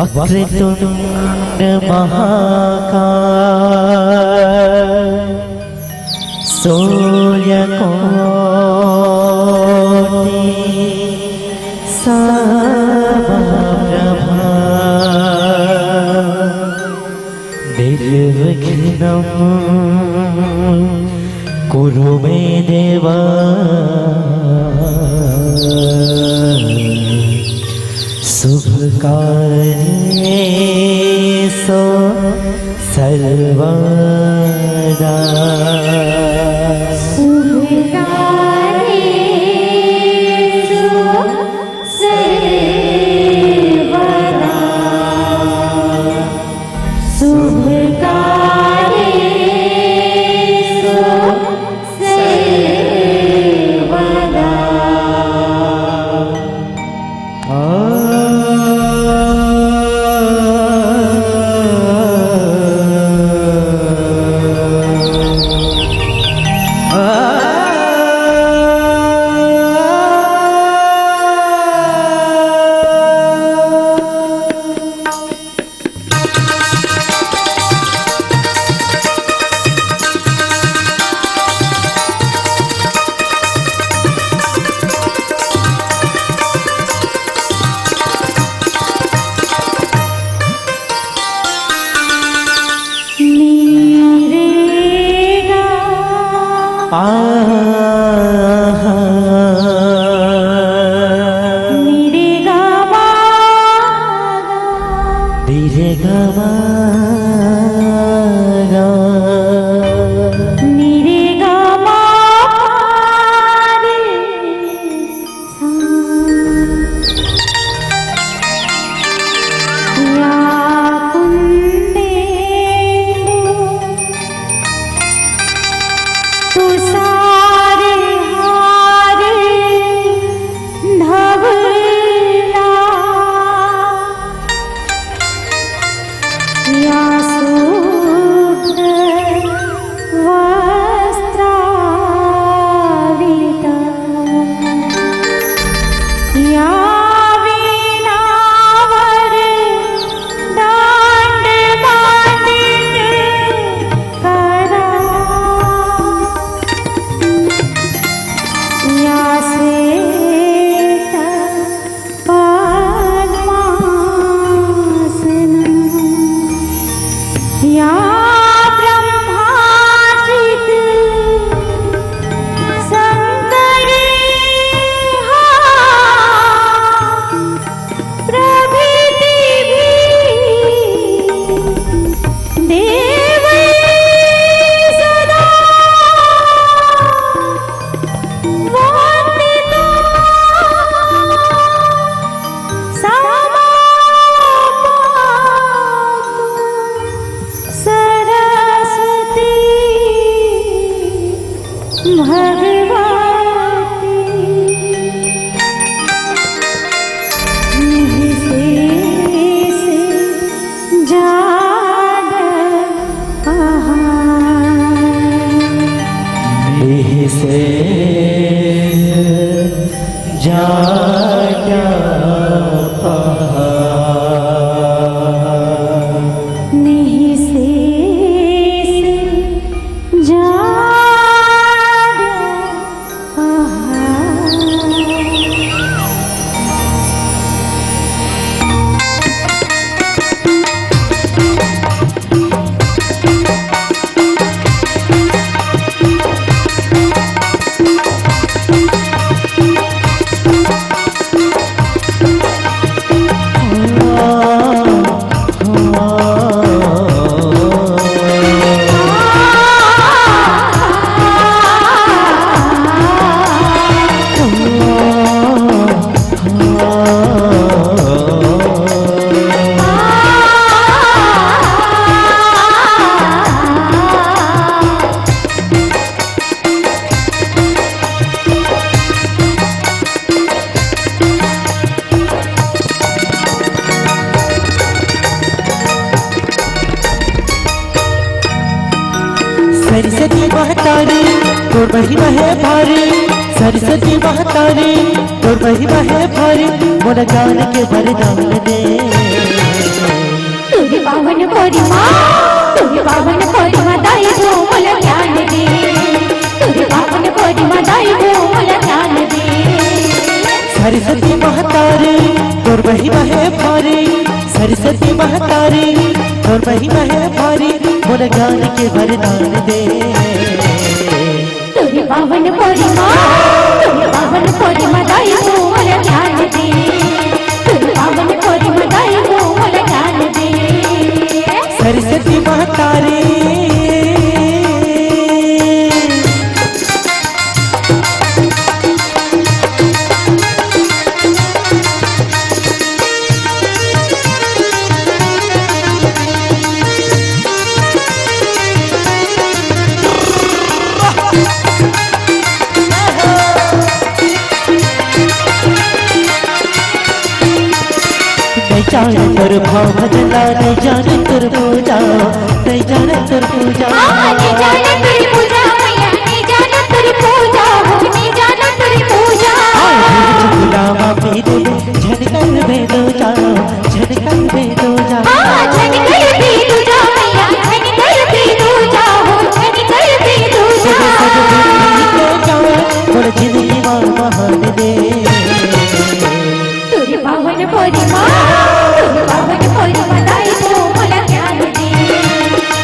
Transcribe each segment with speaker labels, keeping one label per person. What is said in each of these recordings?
Speaker 1: वक्रतुंड महाकाय सूर्यकोटि समप्रभा निर्विघ्नं कुरु मे देव शुभकार्येषु सर्वदा
Speaker 2: सरस्वती महतारी तोर महिमा है भारी, सरस्वती महतारी तोर महिमा है भारी, मोला ज्ञान के वरदान दे।
Speaker 3: परिमा तुझे पावन परिमा दाई गो मला ज्ञान दे तुझे पावन परिमा दाई गो मला ज्ञान दे
Speaker 2: सरस्वती महतारी तोर महिमा है भारी सरस्वती महतारी तोर महिमा है भारी मोर ज्ञान के वरदान दे
Speaker 3: तुझे पावन परिमा दाई गो मला ज्ञान दे तुझे पावन परिमा दाई गो मला ज्ञान दे
Speaker 2: सरस्वती महतारी नहीं जाने तोर भाव भजला नहीं जाने तोर पूजा नहीं जाने तोर पूजा
Speaker 3: नहीं जाने तेरी पूजा मैया नहीं जाने तेरी पूजा नहीं जाने तेरी पूजा
Speaker 2: गुलामा पी दे झनकर भेदो जा झनकर भेदो जा
Speaker 3: झनकर भेदो जा मैया झनकर भेदो जा झनकर भेदो जा
Speaker 2: मोर जिंदगी महान दे
Speaker 3: तुझे पावन परिमा दाई गो मला ज्ञान दे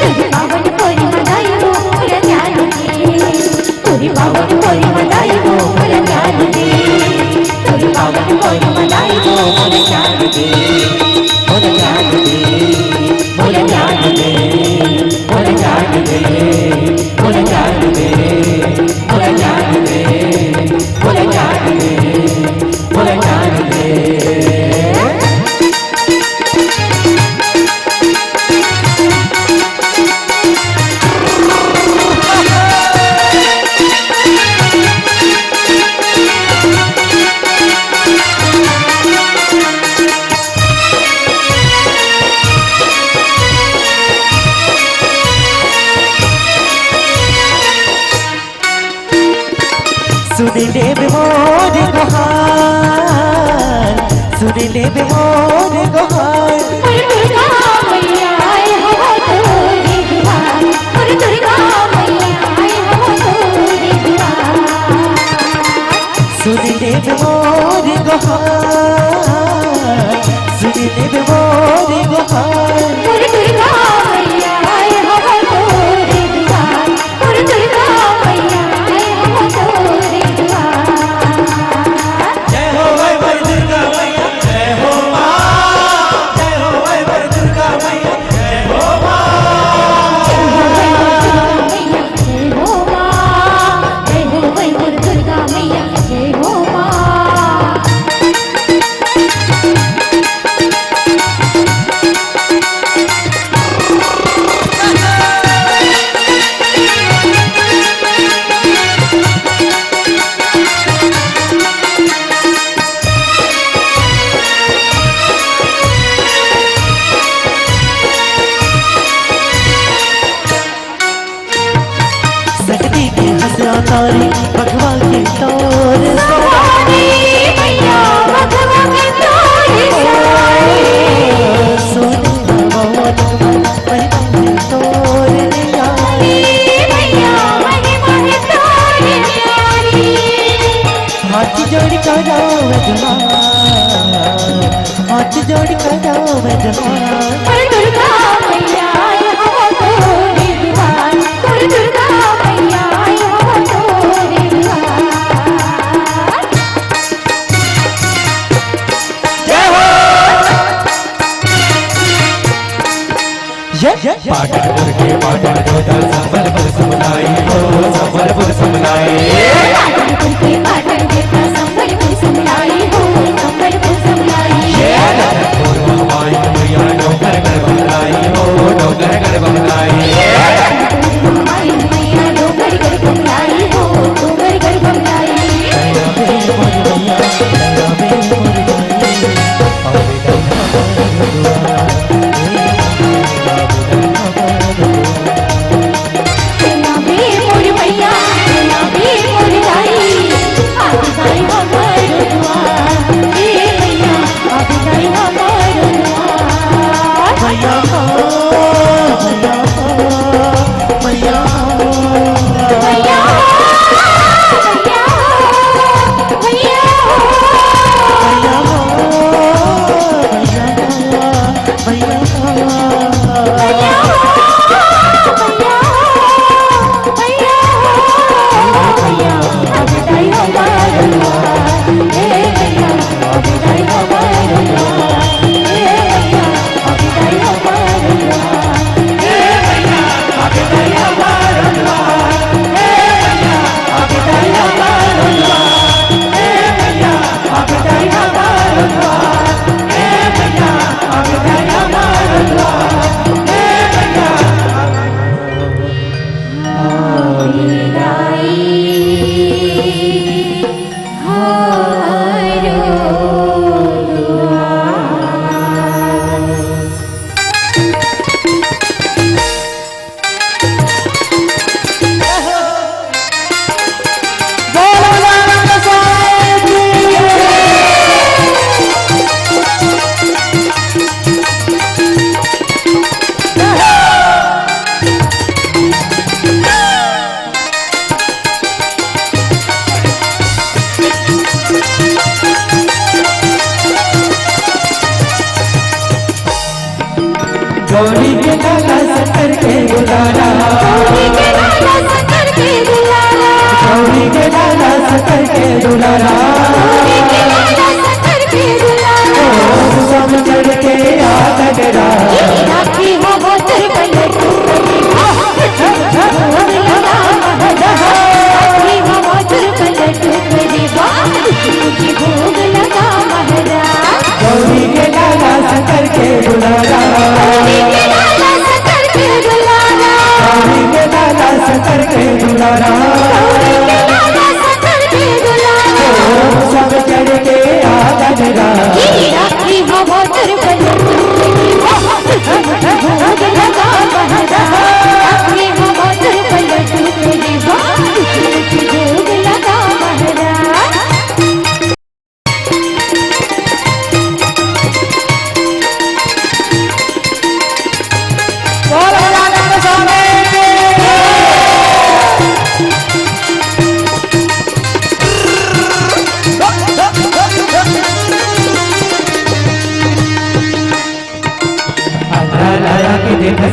Speaker 3: तुझे पावन परिमा दाई गो मला ज्ञान दे तुझे पावन परिमा दाई गो मला ज्ञान दे तुझे पावन परिमा दाई गो मला ज्ञान दे
Speaker 2: मोर ज्ञान दे
Speaker 3: मला ज्ञान दे
Speaker 2: मोर ज्ञान दे मोर ज्ञान दे मोर ज्ञान दे मोर ज्ञान दे मोर ज्ञान दे सुन ले मोर गुहार सुन ले मोर गुहार
Speaker 3: दुर्गा मैया आए हो तोरे द्वार दुर्गा मैया आए हो तोरे द्वार
Speaker 2: सुन ले मोर गुहार सुन ले मोर गुहार
Speaker 3: दुर्गा मैया आए हो तोरे द्वार दुर्गा मैया आए हो तोरे द्वार
Speaker 2: जय हो भाई दुर्गा मैया जय हो मां जय हो भाई दुर्गा मैया जय हो मां
Speaker 3: जय हो भाई दुर्गा मैया जय हो मां
Speaker 2: सकती के हंसरा तारी भगवान के तौर
Speaker 3: सवारी मैया भगवान के तोरे
Speaker 2: सोने मोर महिमा तौर नियारी
Speaker 3: मैया महिमा है तोरे न्यारी
Speaker 2: हाथ जोड़ कर जाओ मैं जहां हाथ जोड़ कर जाओ मैं जहां
Speaker 3: दुर्गा मैया आए हो तोरे द्वार दुर्गा मैया आए हो तोरे द्वार
Speaker 2: पाटनपुर के पाटन जोधा संबलपुर समनाई हो संबलपुर समनाई
Speaker 3: पाटनपुर के पाटन जोधा संबलपुर समनाई हो संबलपुर समनाई
Speaker 2: हमारी मैया डोंगर कर बंगलाई हो डोंगर कर बंगलाई
Speaker 3: हमारी मैया डोंगर कर बंगलाई हो डोंगर कर बंगलाई
Speaker 2: मैया गौरी के लाला शंकर के दुलारा,
Speaker 3: गौरी के लाला शंकर के दुलारा,
Speaker 2: गौरी के लाला शंकर के दुलारा,
Speaker 3: गौरी के लाला शंकर के दुलारा।
Speaker 2: सब चढ़ के आ गगरा,
Speaker 3: राखी हो मोतर पलट राखी हो मोतर पलट मुझे भोग लगा महाराज।
Speaker 2: गौरी के लाला शंकर के दुलारा,
Speaker 3: गौरी के लाला शंकर के दुलारा,
Speaker 2: गौरी के लाला शंकर के दुलारा,
Speaker 3: गौरी के लाला शंकर के दुलारा।
Speaker 2: सब चढ़ के आ गगरा,
Speaker 3: राखी हो मोतर पलट भोग लगा महाराज। राखी हो मोतर पलट मुझे भोग लगा महाराज।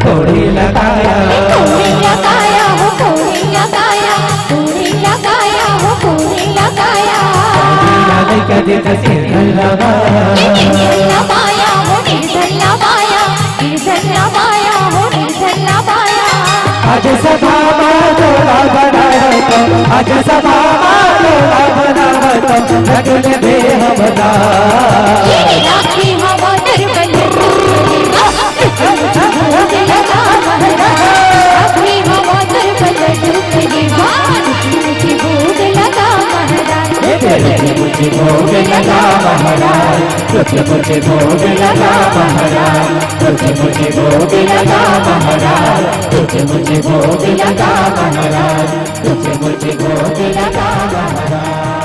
Speaker 2: कोड़ी लगाया,
Speaker 3: कोड़ी लगाया हो कोड़ी लगाया, कोड़ी लगाया हो कोड़ी लगाया।
Speaker 2: लगाया
Speaker 3: लगाया हो निर्धन लगाया, निर्धन लगाया हो निर्धन लगाया।
Speaker 2: आज सभा माला बनावत, आज सभा माला बनावत, लगन बेहमदा
Speaker 3: राखी हो मोतर पलट भोग लगा महाराज। राखी हो मोतर पलट मुझे भोग लगा महाराज।
Speaker 2: मुझे भोग लगा महाराज, तुझे मुझे भोग लगा महाराज, तुझे मुझे भोग लगा महाराज, तुझे मुझे भोग लगा महाराज, तुझे मुझे भोग लगा महाराज।